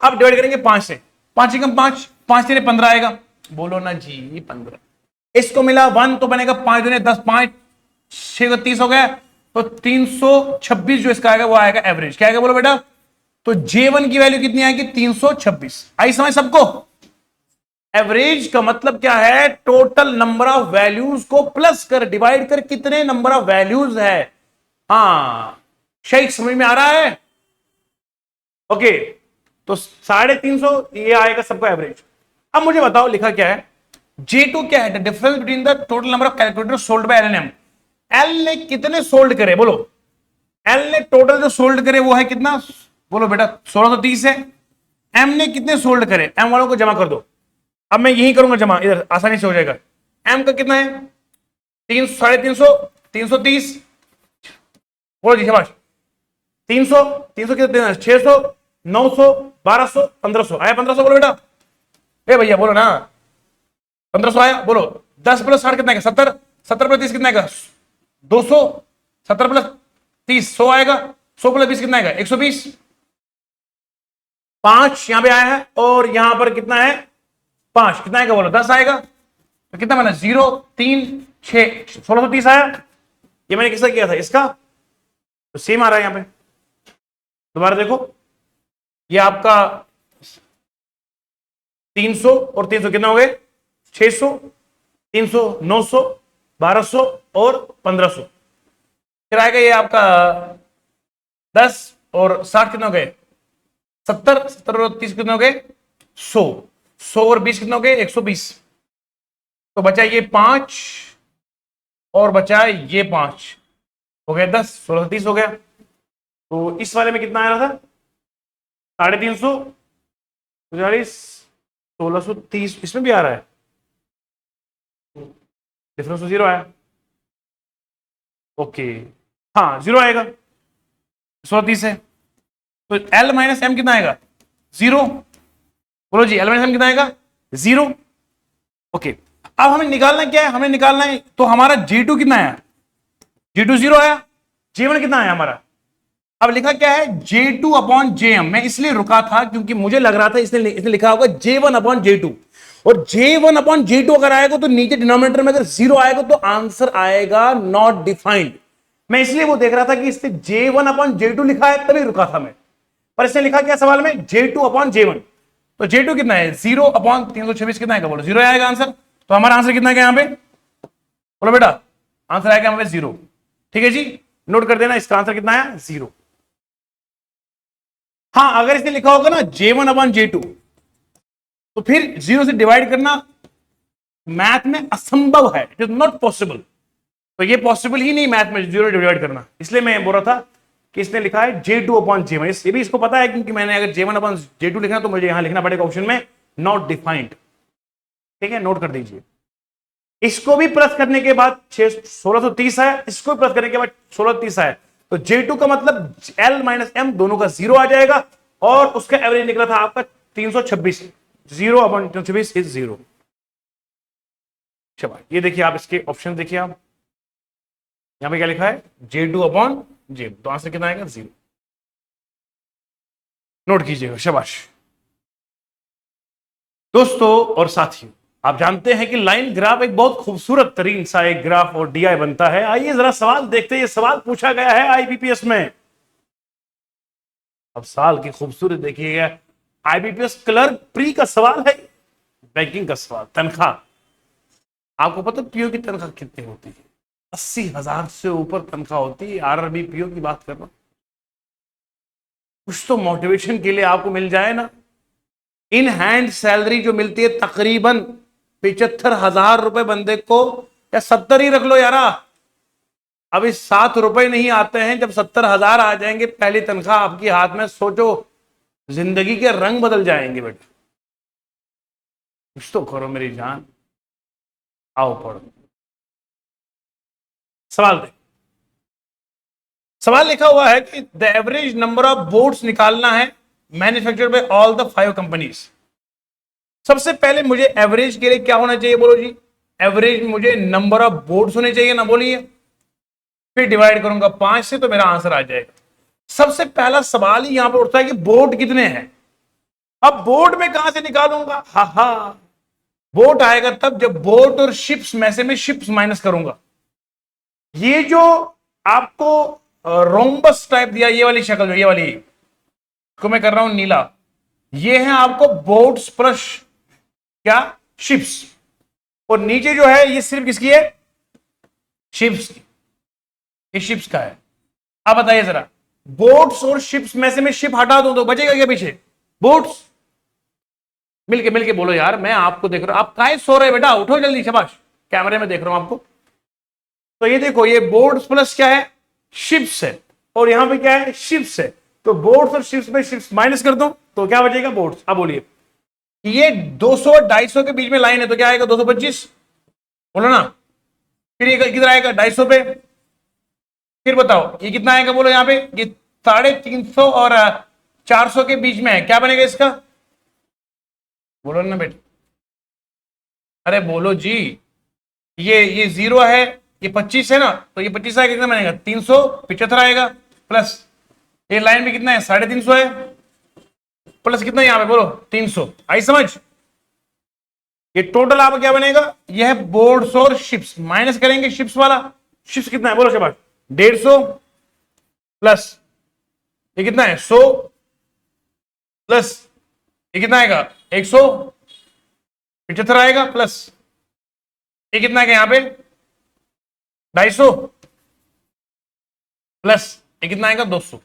अब डिवाइड करेंगे 5 से, 5 एकम 5, 5 3 15 आएगा, बोलो ना जी 15। इसको मिला 1 तो बनेगा 5 दूने 10, 5 6 30 हो गया, तो 326 जो इसका आएगा वो आएगा एवरेज। क्या आएगा बोलो बेटा, तो J1 की वैल्यू कितनी आएगी 326। आई समझ सबको। एवरेज का मतलब क्या है, टोटल नंबर ऑफ वैल्यूज को प्लस कर डिवाइड कर कितने नंबर ऑफ वैल्यूज है। हाँ सही समझ में आ रहा है, ओके। तो 350 ये आएगा सबका एवरेज। अब मुझे बताओ लिखा क्या है, J2 क्या है, the difference between the total number of calculator sold bye L and M। L ने कितने सोल्ड करे बोलो, L ने टोटल जो सोल्ड करे वो है कितना बोलो बेटा 1630 है। M ने कितने सोल्ड करे, M वालों को जमा कर दो। अब मैं यही करूंगा जमा, इधर आसानी से हो जाएगा। M का कितना है 300, 330 बोलो जी शाबाश। 300 300 कितने 600, 900, 1200, 1500 आया 1500 बोलो बेटा, ए भैया बोलो ना 1500 आया बोलो। 10 प्लस 60 कितना आएगा 70, 70 प्लस 30 कितना आएगा 200, 70 प्लस 30 100 आएगा, 100 प्लस 20 कितना आएगा 120। 5 यहां पे आया है और यहां पर कितना है 5, कितना आएगा बोलो 10 आएगा, तो कितना बना 0 3 6, 1630 आया। ये मैंने किसका किया था इसका, तो सेम आ रहा है यहां पे। दोबारा देखो, ये आपका 300 और 300 कितना हो गए 600, 300, 900, 1200 और 1500। फिर आएगा ये आपका 10 और 60 कितने हो गए 70, 70 और 30 कितने हो गए 100, 100 और 20 कितने हो गए 120। तो बचा ये 5 और बचा ये 5, हो गया 10, 1630 हो गया। तो इस वाले में कितना आ रहा था 350, 40, 1630, इसमें भी आ रहा है, डिफरेंस तो 0 आया, ओके हाँ 0 आएगा 1630 है। तो L माइनस M कितना आएगा 0, बोलो जी L माइनस M कितना आएगा 0, ओके। अब हमें निकालना क्या है, हमें निकालना है तो हमारा J2 कितना आया, J2 0 आया, J1 कितना आया हमारा। अब लिखा क्या है J2 अपॉन JM, मैं इसलिए रुका था क्योंकि मुझे लग रहा था इसने लिखा होगा J1 अपॉन J2, और J1 अपॉन J2 अगर आएगा तो नीचे डिनोमिनेटर में अगर 0 आएगा तो आंसर आएगा नॉट डिफाइंड। मैं इसलिए वो देख रहा था कि इसने J1 अपॉन J2 लिखा है तभी रुका था मैं, पर इसने लिखा क्या सवाल में J2 अपॉन J1। तो J2 कितना है 0 अपॉन 326 कितना आएगा बोलो 0 आएगा आंसर। तो हमारा आंसर कितना है यहां पे बोलो बेटा, आंसर आएगा हमें 0। ठीक है जी, नोट कर देना इसका आंसर कितना आया 0। हाँ अगर इसने लिखा होगा ना J1 अपॉन J2 तो फिर 0 से डिवाइड करना मैथ में असंभव है, इट इज नॉट पॉसिबल। तो ये पॉसिबल ही नहीं मैथ में 0 डिवाइड करना, इसलिए मैं बोल रहा था कि इसने लिखा है J2 अपॉन J1। ये भी इसको पता है क्योंकि मैंने अगर J1 अपॉन J2 लिखना तो मुझे यहां लिखना पड़ेगा ऑप्शन में नॉट डिफाइंड। ठीक है, नोट कर दीजिए। इसको भी प्लस करने के बाद 1630 है, इसको भी प्लस करने के बाद 1630 है, तो J2 का मतलब L माइनस M दोनों का 0 आ जाएगा और उसका एवरेज निकला था आपका 326, 0 अपॉन 326 इज 0। चलो ये देखिए आप इसके ऑप्शन देखिए, आप यहां पे क्या लिखा है J2 अपॉन J, तो आंसर कितना आएगा 0। नोट कीजिएगा, शाबाश। दोस्तों और साथियों, आप जानते हैं कि लाइन ग्राफ एक बहुत खूबसूरत तरीन सा एक ग्राफ और डीआई बनता है। आइए जरा सवाल देखते हैं, ये सवाल पूछा गया है आईबीपीएस में। अब सवाल की खूबसूरत देखिएगा, आईबीपीएस क्लर्क प्री का सवाल है, बैंकिंग का सवाल, तनख्वाह। आपको पता पीओ की तनख्वाह कितनी होती है 80,000 से ऊपर तनख्वाह होती है। आरआरबी पीओ की बात कर रहा हूं, कुछ तो मोटिवेशन के लिए आपको मिल जाए ना। इन हैंड सैलरी जो मिलती है तकरीबन 75,000 रुपए बंदे को, या 70 ही रख लो यारा, अब इस 7 रुपए नहीं आते हैं, जब 70,000 आ जाएंगे पहली तनख्वाह आपके हाथ में, सोचो जिंदगी के रंग बदल जाएंगे बेटा। कुछ तो करो मेरी जान। आओ पढ़ो सवाल दे। सवाल लिखा हुआ है कि the average number of boards निकालना है manufactured by all the 5 companies. सबसे पहले मुझे एवरेज के लिए क्या होना चाहिए बोलो जी? एवरेज मुझे नंबर ऑफ बोर्ड्स होने चाहिए ना, बोलिए। फिर डिवाइड करूंगा 5 से तो मेरा आंसर आ जाएगा। सबसे पहला सवाल ही यहां पर उठता है कि बोर्ड कितने हैं। अब बोर्ड में कहां से निकालूंगा? हा हा, बोट आएगा तब जब बोट और शिप्स में से मैं शिप्स माइनस करूंगा। ये जो आपको रोम्बस टाइप दिया, ये वाली शक्ल, ये वाली को मैं कर रहा हूं नीला, ये है आपको बोट्स प्लस क्या? शिप्स। और नीचे जो है ये सिर्फ किसकी है? शिप्स की। ये शिप्स का है। अब बताइए जरा, बोट्स और शिप्स में से मैं शिप हटा दूं तो बचेगा क्या पीछे? बोट्स। मिलके मिलके बोलो यार, मैं आपको देख रहा हूं। आप काहे सो रहे बेटा? उठो जल्दी, शाबाश। कैमरे में देख रहा हूं आपको। तो ये देखो, ये बोट्स प्लस क्या है? शिप्स है। और यहां पे क्या है? शिप्स है। तो बोट्स और शिप्स में शिप्स माइनस कर दो तो क्या बचेगा? बोट्स। अब बोलिए, ये 200 250 के बीच में लाइन है तो क्या आएगा? 225। बोलो ना। फिर ये किधर आएगा? 250 पे। फिर बताओ ये कितना आएगा? बोलो यहां पे। ये 350 और 400 के बीच में है, क्या बनेगा इसका? बोलो ना बेटा, अरे बोलो जी। ये 0 है, ये 25 है ना, तो ये 25 आएगा, कितना बनेगा? 375 आएगा। प्लस ये लाइन में कितना है? 350 है। प्लस कितना यहां पे? बोलो 300। आई समझ? ये टोटल आपका क्या बनेगा? यह है बोर्ड्स और शिप्स। माइनस करेंगे शिप्स वाला। शिप्स कितना है? बोलो शाबाश। 150 प्लस ये कितना है? 100 प्लस ये कितना आएगा? 175 आएगा। प्लस ये कितना आएगा? यहां पे 250 प्लस ये कितना आएगा? 200।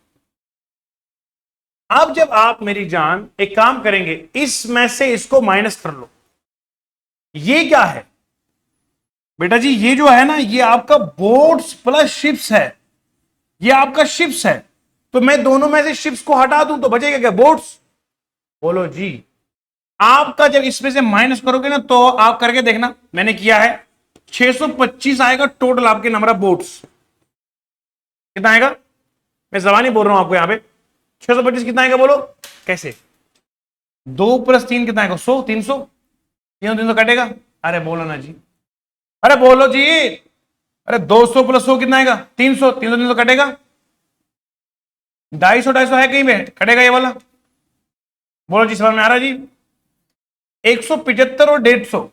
अब जब आप मेरी जान एक काम करेंगे, इसमें से इसको माइनस कर लो। ये क्या है बेटा जी? ये जो है ना, ये आपका बोट्स प्लस शिप्स है। ये आपका शिप्स है। तो मैं दोनों में से शिप्स को हटा दूं तो बचेगा क्या? बोट्स। बोलो जी। आपका जब इसमें से माइनस करोगे ना, तो आप करके देखना, मैंने किया है। 625 आएगा टोटल आपके नंबर ऑफ बोट्स। कितना आएगा? मैं जबानी बोल रहा हूं आपको यहां पे। 625 कितना आएगा? बोलो कैसे? 2 प्लस 3 कितना आएगा? 100। 300 300 कटेगा। अरे बोलो ना जी, अरे बोलो जी। अरे 200 प्लस 100 कितना आएगा? 300। 300 300 कटेगा। 250 250 है कहीं में, कटेगा ये वाला। बोलो जी, समझ में आ रहा जी? 175 और 150,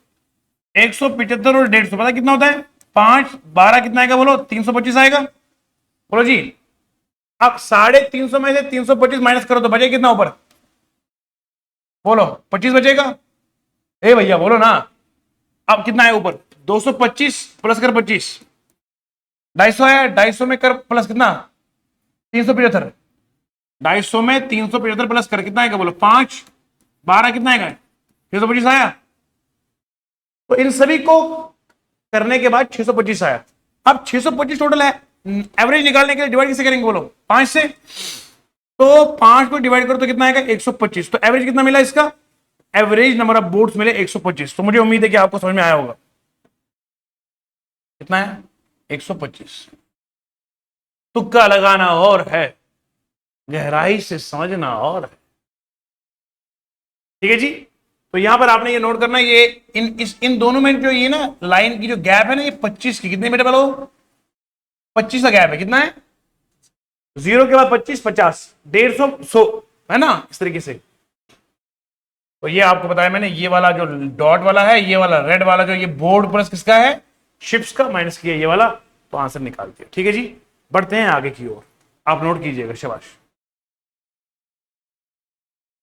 175 और 150 पता कितना होता है? 5 12 कितना आएगा? बोलो 325 आएगा। बोलो जी। अब 350 में से 325 माइनस करो तो बचे कितना ऊपर? बोलो 25 बचेगा। ए भैया बोलो ना। अब कितना है ऊपर? 225 प्लस कर 25, 250 है। 250 में कर प्लस कितना? 375। 250 में 375 प्लस कर कितना आएगा? बोलो 5 12 कितना आएगा? 625 आया। तो इन सभी को करने के बाद 625 आया। अब 625 टोटल है। एवरेज निकालने के लिए डिवाइड किसे करेंगे? बोलो 5 से। तो 5 को डिवाइड करो तो कितना आएगा? 125। तो एवरेज कितना मिला इसका? एवरेज नंबर ऑफ बोट्स मिले 125। तो मुझे उम्मीद है कि आपको समझ में आया होगा। कितना है? 125। तुक्का लगाना और है, गहराई से समझना और है। ठीक है जी। तो यहां पर आपने ये नोट करना, ये इन दोनों में जो ये ना लाइन की जो गैप है ना, ये 25 की। कितने मीटर? बोलो 25 का गैप है। कितना है? 0 के बाद 25 50 150 100 है ना, इस तरीके से। तो ये आपको बताया मैंने, ये वाला जो डॉट वाला है, ये वाला रेड वाला जो ये बोर्ड प्लस किसका है? शिप्स का। माइनस किया ये वाला, तो आंसर निकाल दिया। ठीक है जी। बढ़ते हैं आगे की ओर, आप नोट कीजिएगा। शाबाश।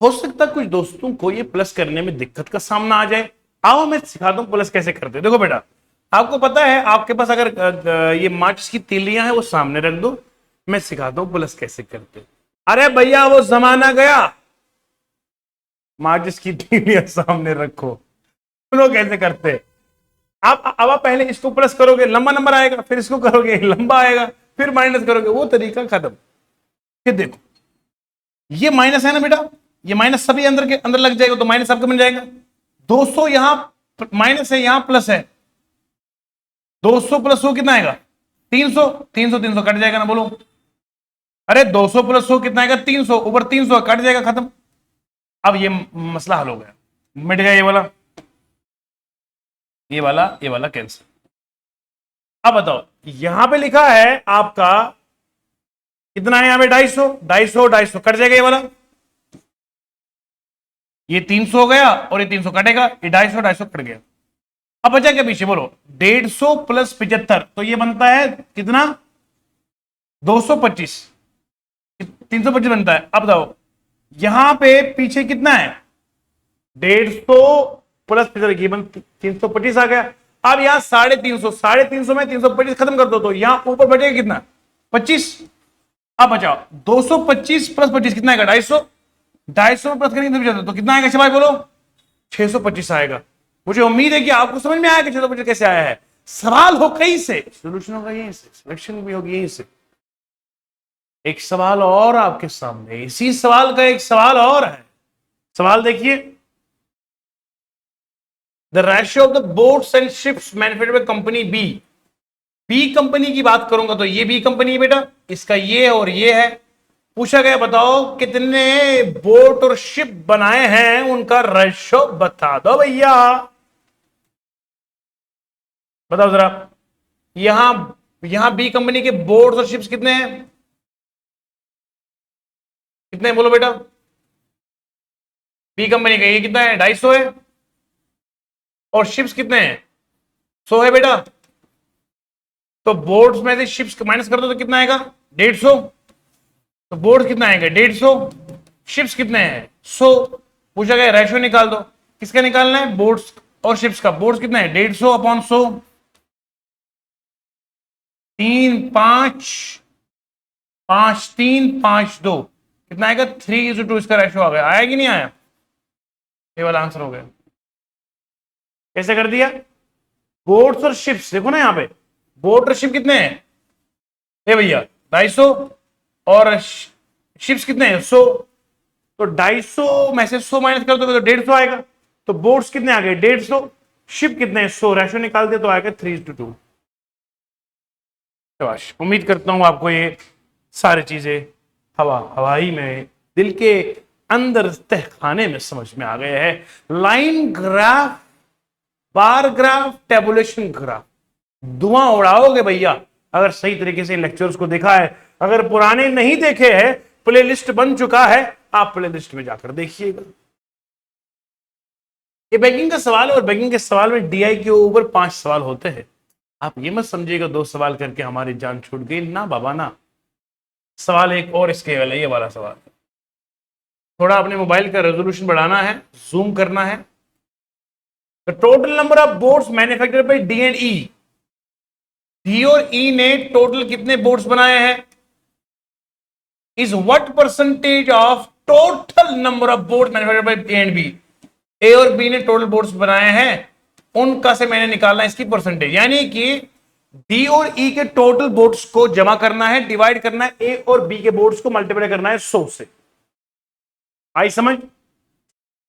हो सकता है कुछ दोस्तों को ये प्लस करने में दिक्कत का सामना आ जाए। आओ मैं सिखा दूं प्लस कैसे करते हैं। देखो बेटा, आपको पता है आपके पास अगर ये माचिस की तीलियां हैं वो सामने रख दो, मैं सिखाता हूं प्लस कैसे करते। अरे भैया वो जमाना गया, माचिस की तीलियां सामने रखो, सुनो कैसे करते। अब आप पहले इसको प्लस करोगे लंबा नंबर आएगा, फिर इसको करोगे लंबा आएगा, फिर माइनस करोगे, वो तरीका खत्म। फिर देखो ये माइनस है ना बेटा, ये माइनस सभी अंदर के अंदर लग जाएगा, तो माइनस सबका बन जाएगा। 200 यहां माइनस है, यहां प्लस है, 200 प्लस 100 कितना आएगा? 300। 300 300 कट जाएगा ना, बोलो। अरे 200 प्लस 100 कितना आएगा? 300, ऊपर 300 कट जाएगा, खत्म। अब ये मसला हल हो गया, मिट गया ये वाला कैंसिल। अब बताओ यहां पे लिखा है आपका कितना है, यहां पे 250, 250 250 कट जाएगा ये वाला, ये 300 हो गया और ये 300 कटेगा, ये 250 250 कट गया। अब बचा क्या पीछे, बोलो। 150 प्लस 75, तो ये बनता है कितना? 225। 325 बनता है। अब बताओ यहां पे पीछे कितना है? 150 प्लस 75, 325 आ गया। अब यहां 350, 350 में 325 खत्म कर दो, तो यहां ऊपर बचेगा कितना? 25। अब बचाओ 225 प्लस 25 कितना आएगा? 250। 250 में प्लस करेंगे तो कितना आएगा भाई, बोलो। 625 आएगा। मुझे उम्मीद है कि आपको समझ में आया कि 625 कैसे आया है। सवाल हो कहीं से, सोल्यूशन होगा यहीं से, सिलेक्शन भी होगी यहीं से। एक सवाल और आपके सामने, इसी सवाल का एक सवाल और है। सवाल देखिए, the ratio of the boats and ships manufactured by company B. B company की बात करूंगा तो ये बी कंपनी है बेटा, इसका ये और ये है। पूछा गया बताओ कितने बोट और शिप बनाए हैं, उनका रेशियो बता दो भैया। बताओ जरा, यहां यहां बी कंपनी के बोट्स और शिप्स कितने हैं? कितने बोलो बेटा? बी कंपनी का ये कितना है? 250 है। और शिप्स कितने हैं? 100 है बेटा। तो बोर्ड्स में से शिप्स माइनस कर दो तो कितना आएगा? 150। तो बोर्ड कितना आएगा? 150। शिप्स कितने हैं? 100। पूछा गया रेशियो निकाल दो। किसका निकालना है? बोर्ड्स और शिप्स का। बोर्ड्स कितना है? 150 अपॉन 100। 3 5 5 3 5 2 कितना आएगा? 3:2 इसका रेशियो आ गया। आया कि नहीं आया? ये वाला आंसर हो गया। कैसे कर दिया? बोट्स और शिप्स देखो ना, यहां पे बोट और शिप कितने हैं? ये भैया 250, और शिप्स कितने हैं? 100। तो 250 में से 100 माइनस कर दोगे तो 150 आएगा। तो बोट्स कितने आ गए? 150। शिप कितने हैं? 100। रेशियो निकाल दिया तो आएगा 3:2। शाबाश। उम्मीद करता हूं आपको ये सारी चीजें हवाई में दिल के अंदर तहखाने में समझ में आ गए हैं। Line graph, bar graph, tabulation graph, धुआं उड़ाओगे भैया अगर सही तरीके से लेक्चर्स को देखा है। अगर पुराने नहीं देखे हैं, प्लेलिस्ट बन चुका है, आप प्लेलिस्ट में जाकर देखिएगा। ये बैंकिंग का सवाल है, और बैंकिंग के सवाल में डीआई के ऊपर 5 सवाल होते हैं। आप ये मत समझिएगा 2 सवाल करके हमारी जान छूट गई, ना बाबा ना। सवाल एक और इसके वाला, ये वाला सवाल थोड़ा अपने मोबाइल का रेजोल्यूशन बढ़ाना है, जूम करना है। The total number of boards manufactured by D and E. D और ई ने टोटल कितने बोर्ड्स बनाए हैं? Is what percentage of total number of boards manufactured by A and B. A और बी ने टोटल बोर्ड्स बनाए हैं, उनका से मैंने निकालना इसकी परसेंटेज, यानी कि डी और ई के टोटल बोर्ड्स को जमा करना है, डिवाइड करना है ए और बी के बोर्ड्स को मल्टीप्लाई करना है 100 से। आई समझ?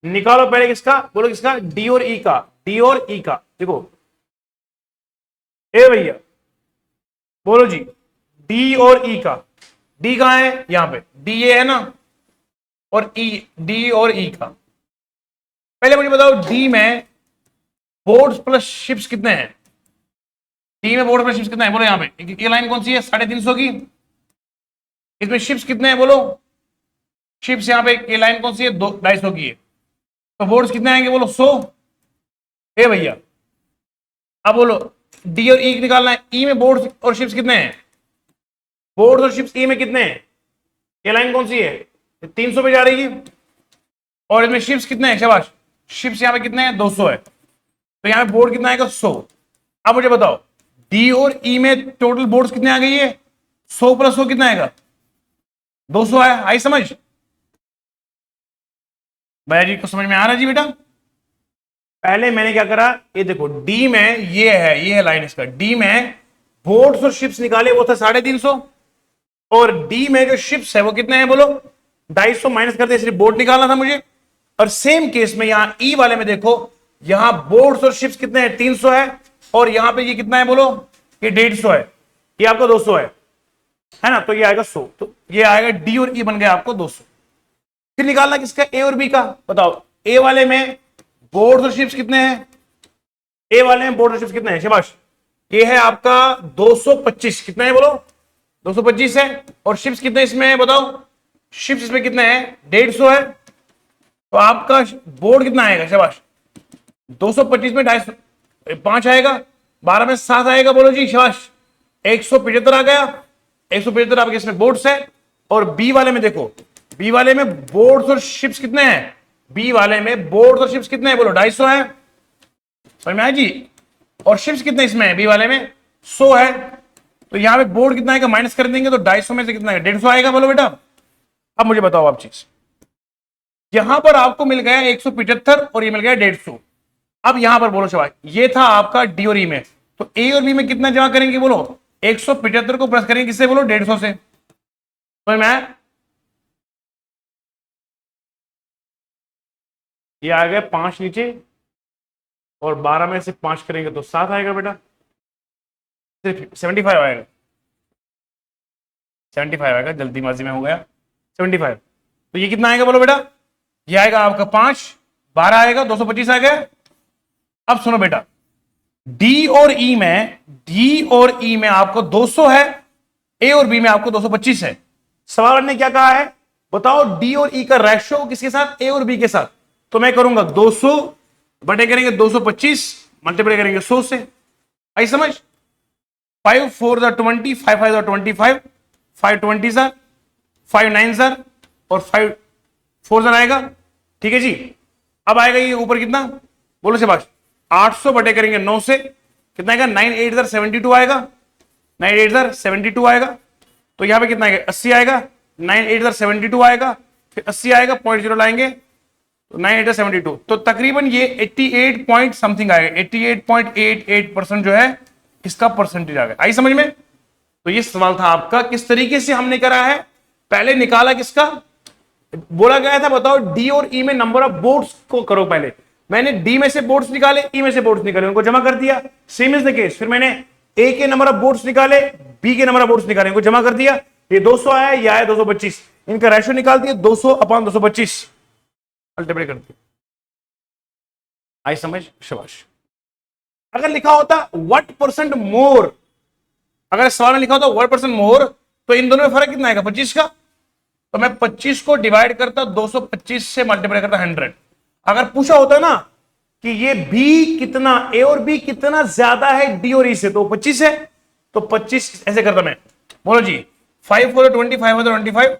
निकालो पहले किसका, बोलो किसका? डी और ई का। डी और ई का देखो, ए भैया बोलो जी, डी और ई का। डी कहां है? यहां पे डी ए है ना, और ई, डी और ई का। पहले मुझे बताओ डी में बोर्ड्स प्लस शिप्स कितने हैं? डी में बोर्ड प्लस शिप्स कितने हैं? बोलो यहां पे ये लाइन कौन सी है? 350 की। इसमें शिप्स कितने हैं? बोलो। शिप्स यहां पे ये लाइन कौन सी है? 250 की है। तो बोर्ड्स कितने आएंगे? बोलो 100। ए भैया अब बोलो, डी और ई निकालना है। ई में बोर्ड्स और शिप्स कितने हैं? बोर्ड्स और शिप्स ई में कितने हैं? ये लाइन कौन सी है? 300 पे जा रही है। और इसमें शिप्स कितने हैं? शाबाश। शिप्स यहां पे कितने हैं? 200 है। तो यहां पे बोर्ड कितना आएगा? 100। अब मुझे बताओ डी और ई में टोटल बोर्ड्स कितने आ गई है? 100 प्लस 100 कितना आएगा? 200 है। आई समझ? भैया जी को समझ में आ रहा है जी बेटा? पहले मैंने क्या करा, ये देखो डी में ये है लाइन इसका, डी में बोट्स और शिप्स निकाले, वो था 350, और डी में जो शिप्स है वो कितने हैं बोलो, 250 माइनस करते सिर्फ बोट निकालना था मुझे। और सेम केस में यहां ई वाले में देखो, यहां बोट्स और शिप्स कितने हैं, 300 है, और यहां पे ये कितना है बोलो, ये 150 है, ये आपका 200 है ना, तो ये आएगा 100, तो ये आएगा डी और ई बन गया आपको 200। फिर निकालना किसका, ए और बी का, बताओ ए वाले में बोर्ड्स और शिप्स कितने हैं, ए वाले में बोर्ड और शिप्स कितने हैं, शाबाश, ये है आपका 225, कितना है बोलो, 225 है, और शिप्स कितने इसमें है बताओ, शिप्स इसमें कितने हैं, 150 है, तो आपका बोर्ड कितना आएगा, शाबाश, 225 में 250, 5 आएगा, 12 में 7 आएगा, बोलो जी शाबाश, 175 आ गया, 175 आपके इसमें बोर्ड्स है। और बी वाले में देखो, बी वाले में बोर्ड्स और शिप्स कितने हैं, बी वाले में बोर्ड्स और शिप्स कितने हैं बोलो, 250 है, समझ में आया जी, और शिप्स कितने इसमें है, बी वाले में 100 है, तो यहां पे बोर्ड कितना आएगा माइनस कर देंगे, तो 250 में से कितना आएगा, 150 आएगा, बोलो बेटा। अब मुझे बताओ आप चीज, यहां पर आपको मिल गया 175 और ये मिल गया 150, अब यहां पर बोलो शाबाश, ये था आपका डी और ई में, तो ए और बी में कितना जमा करेंगे बोलो, 175 को प्लस करेंगे किससे बोलो, 150 से, समझ में आया, ये आ गया 5 नीचे, और 12 में से 5 करेंगे तो 7 आएगा बेटा, सिर्फ 75 आएगा, 75 आएगा, जल्दीबाजी में हो गया 75, तो ये कितना आएगा बोलो बेटा, ये आएगा आपका 5, 12 आएगा, 225 आ गया। अब सुनो बेटा, डी और ई में आपको 200 है, ए और बी में आपको 225 है, सवाल ने क्या कहा है बताओ, डी और ई का रेशियो किसके साथ, ए और बी के साथ, तो मैं करूंगा 200 बटे करेंगे 225 मल्टीप्लाई करेंगे 100 से, आई समझ, 5 4 20, 5 5 25, 5 20 सर, 5 9 सर, और 5 4 सर आएगा, ठीक है जी। अब आएगा ये ऊपर कितना बोलो से बात, 800 बटे करेंगे 9 से, कितना आएगा, 9 8 सर 72 आएगा, 9 8 सर 72 आएगा, तो यहां पे कितना आएगा 80 आएगा, 9 8 सर 72 आएगा, फिर 80 आएगा, 0.0 लाएंगे, तो 9 8 72, तो तकरीबन ये 88 पॉइंट समथिंग आएगा, 88.88% जो है इसका परसेंटेज आ गया, आई समझ में। तो ये सवाल था आपका, किस तरीके से हमने करा है, पहले निकाला किसका, बोला गया था बताओ डी और ई में नंबर ऑफ बोर्ड्स को करो, पहले मैंने डी में से बोर्ड्स निकाले, ई में से बोर्ड्स निकाले, उनको जमा कर दिया, सेम इज द केस, फिर मैंने ए के नंबर ऑफ बोर्ड्स निकाले, बी के नंबर ऑफ बोर्ड्स निकाले, उनको जमा कर दिया, ये 200 आया, ये आया 225, इनका रेशियो निकाल दिया 200/225 मल्टीप्लाई कर दिया, आई समझ, शाबाश। अगर लिखा होता व्हाट परसेंट मोर, अगर सवाल में लिखा होता व्हाट परसेंट मोर, तो इन दोनों में फर्क कितना आएगा 25 का, तो मैं 25 को डिवाइड करता 225 से मल्टीप्लाई करता 100। अगर पूछा होता ना कि ये बी कितना, ए और बी कितना ज्यादा है डी और ई से, तो 25 है, तो 25 ऐसे करता मैं, बोलो जी 5 4 20, 5 25,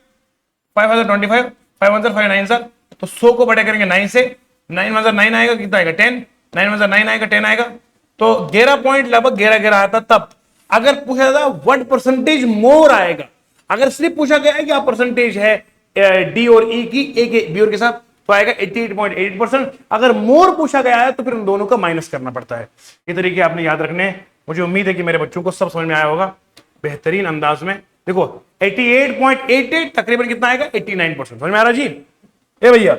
5 25, 5 1 5 9 सर, तो 100 को बड़े करेंगे 9 से, 9 1 9 आएगा, कितना आएगा 10, 9 1 9 आएगा, 10 आएगा, तो 11 पॉइंट लगभग 11 आता था। तब अगर पूछा जाता व्हाट परसेंटेज मोर आएगा, अगर सिर्फ पूछा गया है कि आप परसेंटेज है डी और ई की, ए के बी और के साथ, तो आएगा 88.8%। अगर मोर पूछा गया है तो फिर उन दोनों का माइनस करना पड़ता है। ये तरीके आपने याद रखने हैं। मुझे उम्मीद है कि मेरे बच्चों को सब समझ में आया होगा बेहतरीन अंदाज में। देखो 88.88 तकरीबन कितना आएगा 89%। समझ में आ रहा जी? ए भैया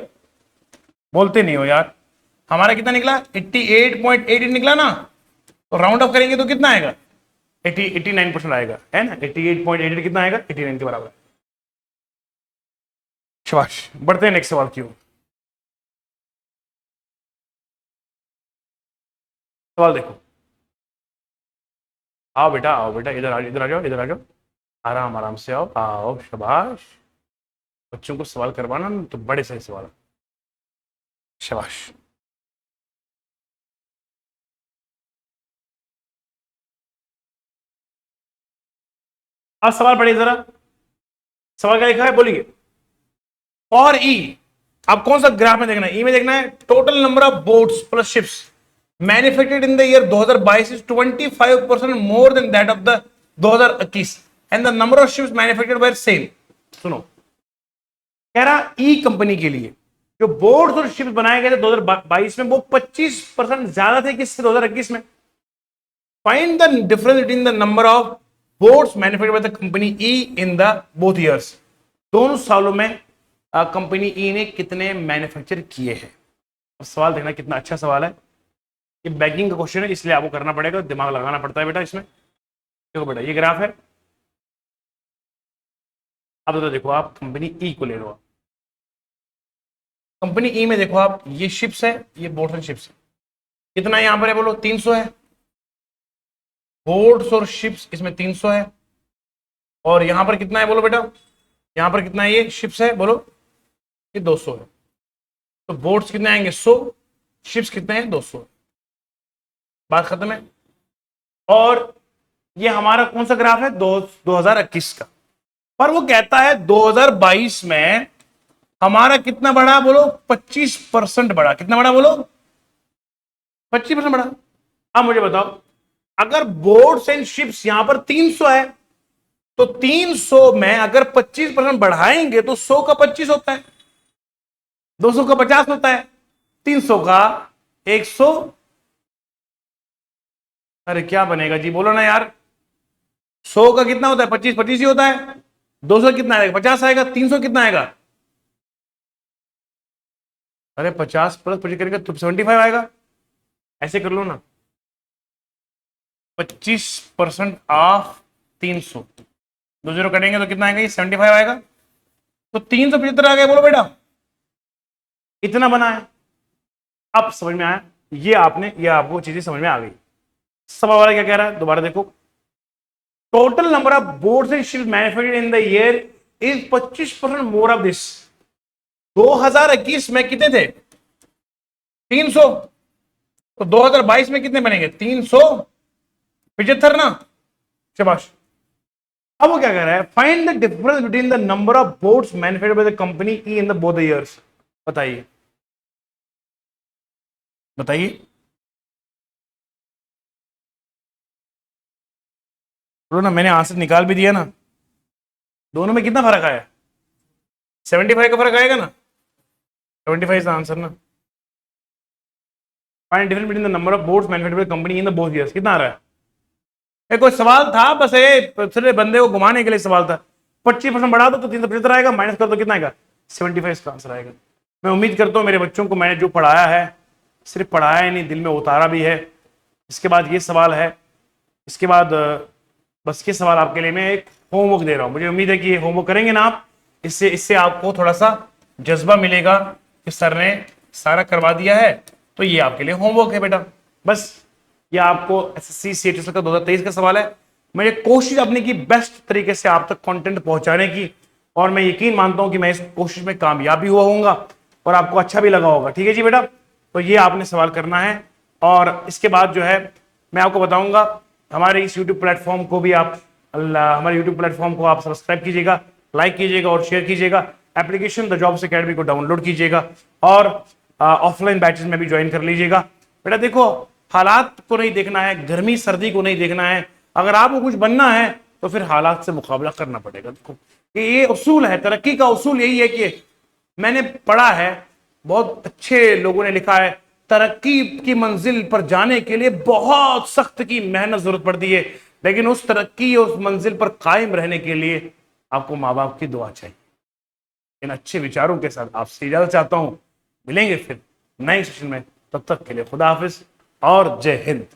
बोलते नहीं हो यार, हमारा कितना निकला 88.88 निकला ना, तो राउंड ऑफ करेंगे तो कितना आएगा 89% आएगा, है ना। 88.88 कितना आएगा 89 के बराबर। शाबाश, बढ़ते हैं नेक्स्ट सवाल की ओर। सवाल देखो, आओ बेटा आओ बेटा, इधर आ जाओ, इधर आ जाओ, इधर आ जाओ, आराम आराम से आओ, आओ शाबाश। बच्चों को सवाल करवाना ना तो बड़े सही सवाल, शाबाश। अब सवाल पढ़िए जरा, सवाल क्या लिखा है बोलिए। और ई, अब कौन सा ग्राफ में देखना है, ई में देखना है total number of boats plus ships manufactured in the year 2022 is 25% more than that of the 2021 and the number of ships manufactured were same. सुनो, कह रहा ई कंपनी के लिए जो बोर्ड्स और शिप्स बनाए गए थे 2022 में वो 25% ज्यादा थे किससे 2021 में। Find the difference between the number of boards manufactured by the company E in the both years. दोनों सालों में कंपनी ई ने कितने मैन्युफैक्चर किए हैं। अब सवाल देखना कितना अच्छा सवाल है। ये बैंकिंग का क्वेश्चन है इसलिए आपको करना पड़ेगा, दिमाग लगाना पड़ता है बेटा इसमें। देखो बेटा ये ग्राफ है। अब तो देखो आप कंपनी ई को ले लो। कंपनी ई में देखो आप ये शिप्स है, ये बोर्ड्स एंड शिप्स है। कितना यहां पर है बोलो 300 है। बोर्ड्स और शिप्स इसमें 300 है। और यहां पर कितना है बोलो बेटा, यहां पर कितना है, ये शिप्स है बोलो, ये 200 है। तो बोर्ड्स कितने आएंगे 100, शिप्स कितने हैं 200। बात खत्म है। और ये हमारा कौन सा ग्राफ है 2021 का। पर वो कहता है 2022 में हमारा कितना बढ़ा बोलो 25% बढ़ा। कितना बढ़ा बोलो 25% बढ़ा। अब मुझे बताओ अगर बोर्ड्स एंड शिप्स यहां पर 300 है तो 300 में अगर 25% बढ़ाएंगे तो 100 का 25 होता है, 200 का 50 होता है, 300 का 100। अरे क्या बनेगा जी बोलो ना यार। 100 का कितना होता है 25 25 ही होता है। 200 कितना आएगा 50 आएगा। 300 कितना आएगा, अरे 50 प्लस 25 करेंगे तो 75 आएगा। ऐसे कर लो ना 25% ऑफ 300, 2 0 करेंगे तो कितना आएगा ये 75 आएगा। तो 375 आ गया बोलो बेटा, इतना बना है। अब समझ में आया ये आपने, ये आपको चीजें समझ में आ गई। सवाल वाला क्या कह रहा है दोबारा देखो। Total number of boards and ships manufactured in the year is 25% more of this. 2021 में कितने थे 300, तो 2022 में कितने बनेंगे 375 ना। शाबाश। अब वो क्या कह रहा है find the difference between the number of boards manufactured by the company E in the both years. बताइए बताइए। बोलो ना, मैंने आंसर निकाल भी दिया ना। दोनों में कितना फर्क आया 75 का फर्क आएगा ना। 75 इज द आंसर ना। Find difference between the number of boards manufactured by the company in the both years. कितना आ रहा है। कोई सवाल था बस ये सिर्फ बंदे को घुमाने के लिए सवाल था। 25% बढ़ा दो तो 375 आएगा, माइनस कर दो कितना आएगा 75 का आंसर आएगा। मैं उम्मीद करता हूं मेरे बच्चों को मैंने जो पढ़ाया है सिर्फ पढ़ाया ही नहीं, दिल में उतारा भी है। इसके बाद ये सवाल है, इसके बाद बस ये सवाल आपके लिए मैं एक होमवर्क दे रहा हूं। मुझे उम्मीद है कि ये होमवर्क करेंगे ना आप, इससे इससे आपको थोड़ा सा जज्बा मिलेगा कि सर ने सारा करवा दिया है। तो ये आपके लिए होमवर्क है बेटा। बस ये आपको एसएससी सीएचएस का 2023 का सवाल है। मैंने कोशिश अपनी की बेस्ट तरीके से आप तक कंटेंट पहुंचाने की, और मैं यकीन मानता हूं कि मैं इस कोशिश में कामयाब भी हुआ होऊंगा और आपको अच्छा भी लगा होगा। ठीक है जी बेटा। तो ये आपने सवाल करना है। और इसके बाद जो है मैं आपको बताऊंगा हमारे इस यूट्यूब प्लेटफॉर्म को भी आप हमारे यूट्यूब प्लेटफॉर्म को आप सब्सक्राइब कीजिएगा, लाइक कीजिएगा और शेयर कीजिएगा। एप्लीकेशन द जॉब्स एकेडमी को डाउनलोड कीजिएगा और ऑफलाइन बैचेस में भी ज्वाइन कर लीजिएगा। बेटा देखो हालात को नहीं देखना है, गर्मी सर्दी को नहीं देखना है। अगर आपको कुछ बनना है तो फिर हालात से मुकाबला करना पड़ेगा। देखो ये उसूल है, तरक्की का उसूल यही है कि मैंने पढ़ा है, बहुत अच्छे लोगों ने लिखा है, तरक्की की मंजिल पर जाने के लिए बहुत सख्त की मेहनत जरूरत पड़ती है, लेकिन उस तरक्की उस मंजिल पर कायम रहने के लिए आपको माँ बाप की दुआ चाहिए। इन अच्छे विचारों के साथ आपसे इजाजत चाहता हूं, मिलेंगे फिर नए सेशन में। तब तक के लिए खुदा हाफिज और जय हिंद।